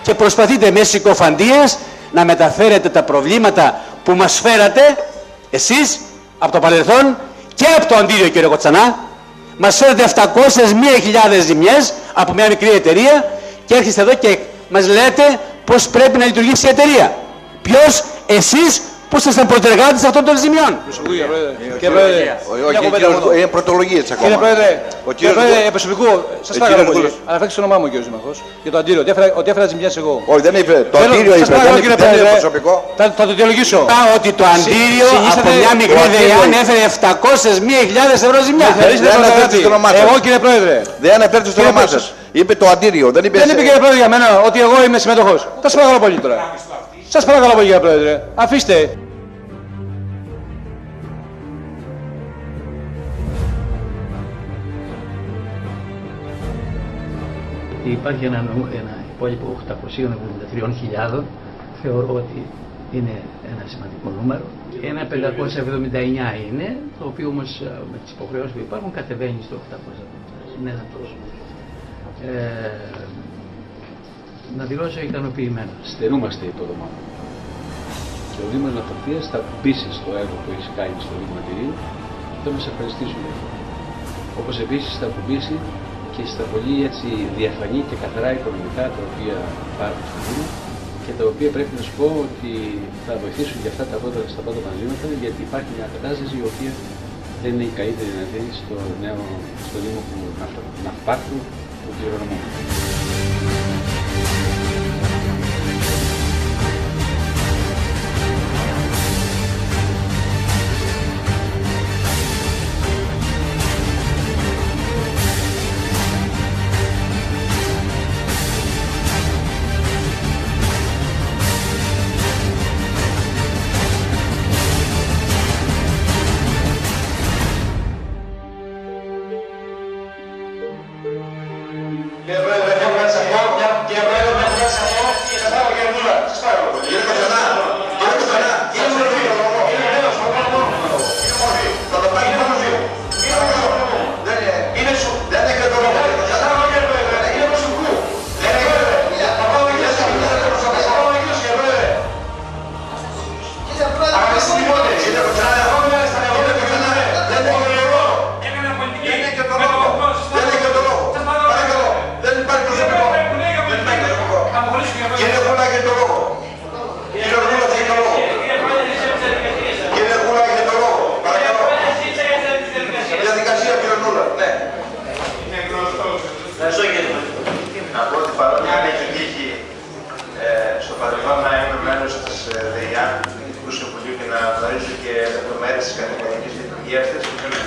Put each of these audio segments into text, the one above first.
και προσπαθείτε με συκοφαντίες να μεταφέρετε τα προβλήματα που μας φέρατε εσείς από το παρελθόν και από το αντίριο, κύριε Κοτσανά. Μας φέρετε 701.000 ζημιές από μια μικρή εταιρεία και έρχεστε εδώ και μας λέτε πώς πρέπει να λειτουργήσει η εταιρεία. Ποιος? Εσείς που ήσασταν προτεργάτες αυτών των ζημιών. Κύριε Πρόεδρε, είναι πρωτολογίες ακόμα. Κύριε Πρόεδρε, προσωπικού, σας παρακαλώ πολύ. Αναφέρετε στο όνομά μου, κύριε Δήμαρχος, για το αντίριο. Ότι έφερα ζημιές εγώ. Όχι, δεν είπε. Το αντίριο είπε. Δεν είναι προσωπικό. Θα το διαλογίσω. Ότι το αντίριο από μια μικρή ΔΕΙΑΝ έφερε 701.000 ευρώ ζημιά. Δεν αναφέρετε στο όνομά σας. Εγώ, κύριε Πρόεδρε. Δεν αναφέρετε στο όνομά σας. Είπε το αντίριο. Δεν είπε, κύριε Πρόεδρε, για μένα ότι εγώ είμαι συμμετοχός. Σας παρακαλώ πολύ τώρα. Σας παρακαλώ πολύ, κύριε Πρόεδρε. Αφήστε. Υπάρχει ένα υπόλοιπο 873.000, θεωρώ ότι είναι ένα σημαντικό νούμερο. Ένα 579 είναι, το οποίο όμως με τις υποχρεώσεις που υπάρχουν κατεβαίνει στο 870. Είναι ένα τόσο. Να δηλώσω ικανοποιημένο. Στερούμαστε υποδομά. Και ο Δήμος Ναυτιλίας θα πείσει στο έργο που έχει κάνει στο Δήμο Αντιρίου και θα μας ευχαριστήσουμε. Όπως επίσης θα κουμπίσει και στα πολύ έτσι διαφανή και καθαρά οικονομικά τα οποία υπάρχουν στο Δήμο και τα οποία πρέπει να σου πω ότι θα βοηθήσουν για αυτά τα πρώτα μαζίματα, γιατί υπάρχει μια κατάσταση η οποία δεν είναι η καλύτερη δυνατή στο Δήμο που Ναυπάρτου που κληρονομούμε.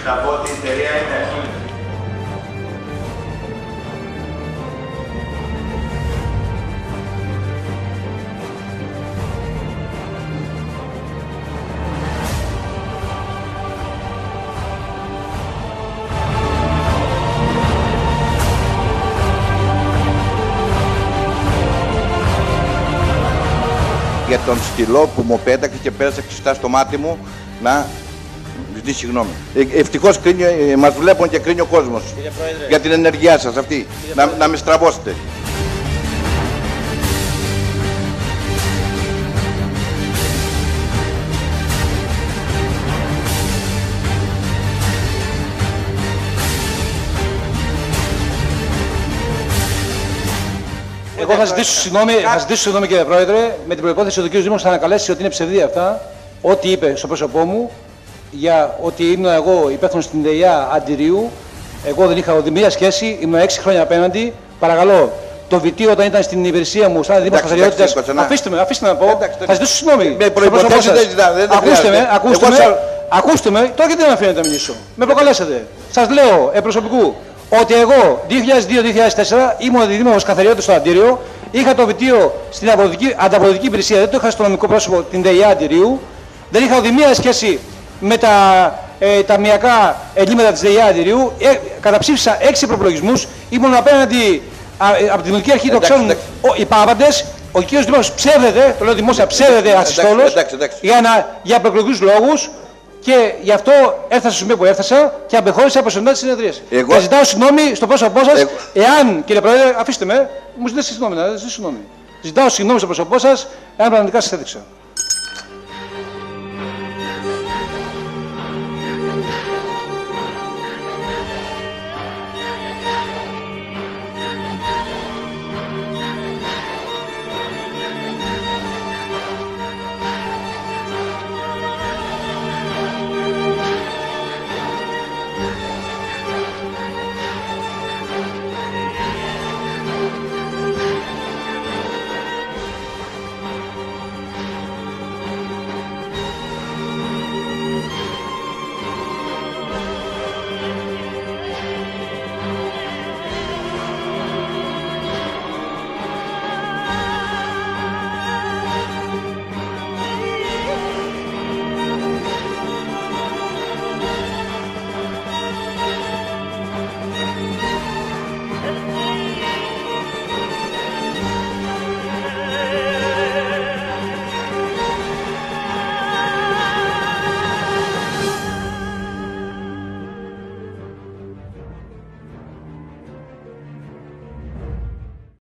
Να πω ότι η εταιρεία είναι για τον σκυλό που μου πέταξε και πέρασε ξυστά στο μάτι μου να ζητήσει συγγνώμη. Ευτυχώς μας βλέπουν και κρίνει ο κόσμος για την ενεργειά σας αυτή. Να με στραβώσετε. Εγώ θα ζητήσω συγγνώμη, κύριε Πρόεδρε, με την προϋπόθεση ότι ο κ. Δήμος θα ανακαλέσει ότι είναι ψευδή αυτά, ό,τι είπε στο πρόσωπό μου, για ότι ήμουν εγώ υπεύθυνος στην ΔΕΙΑ Αντιρίου. Εγώ δεν είχα ουδέμια σχέση, ήμουν 6 χρόνια απέναντι. Παρακαλώ, το βιτίο όταν ήταν στην υπηρεσία μου, σαν Δήμος Καθαριότητας. Αφήστε με να πω. Θα ζητήσω συγγνώμη. Ακούστε με, τώρα γιατί δεν με αφήνετε να μιλήσω. Με προκαλέσατε. Σας λέω προσωπικού ότι εγώ 2002-2004 ήμουν Δήμαρχος Καθαριότητας στο Αντίριο. Είχα το βιτίο στην ανταποδοτική υπηρεσία, δεν το είχα στο νομικό πρόσωπο την ΔΕΙΑ Αντιρίου. Δεν είχα ουδέμια σχέση με τα ταμιακά ελλείμματα της ΔΕΙΑ Αντιρίου. Καταψήφισα 6 προπολογισμούς. Ήμουν απέναντι από τη Δημοτική Αρχή, το ξέρουν οι πάπαντες. Ο κ. Δήμαρχος ψεύδεται, το λέω δημόσια, ψεύδεται ασυστόλος για προεκλογικούς λόγους. Και γι' αυτό έφτασα στο σημείο που έφτασα και απεχώρησα από τη συνεδρίες. Και ζητάω συγγνώμη στο πρόσωπό σας, εάν, κύριε Πρόεδρε, αφήστε με, μου ζητήσετε συγγνώμη, να ζητήσω συγγνώμη. Ζητάω συγγνώμη στο πρόσωπό σας, εάν πραγματικά σας έδειξα.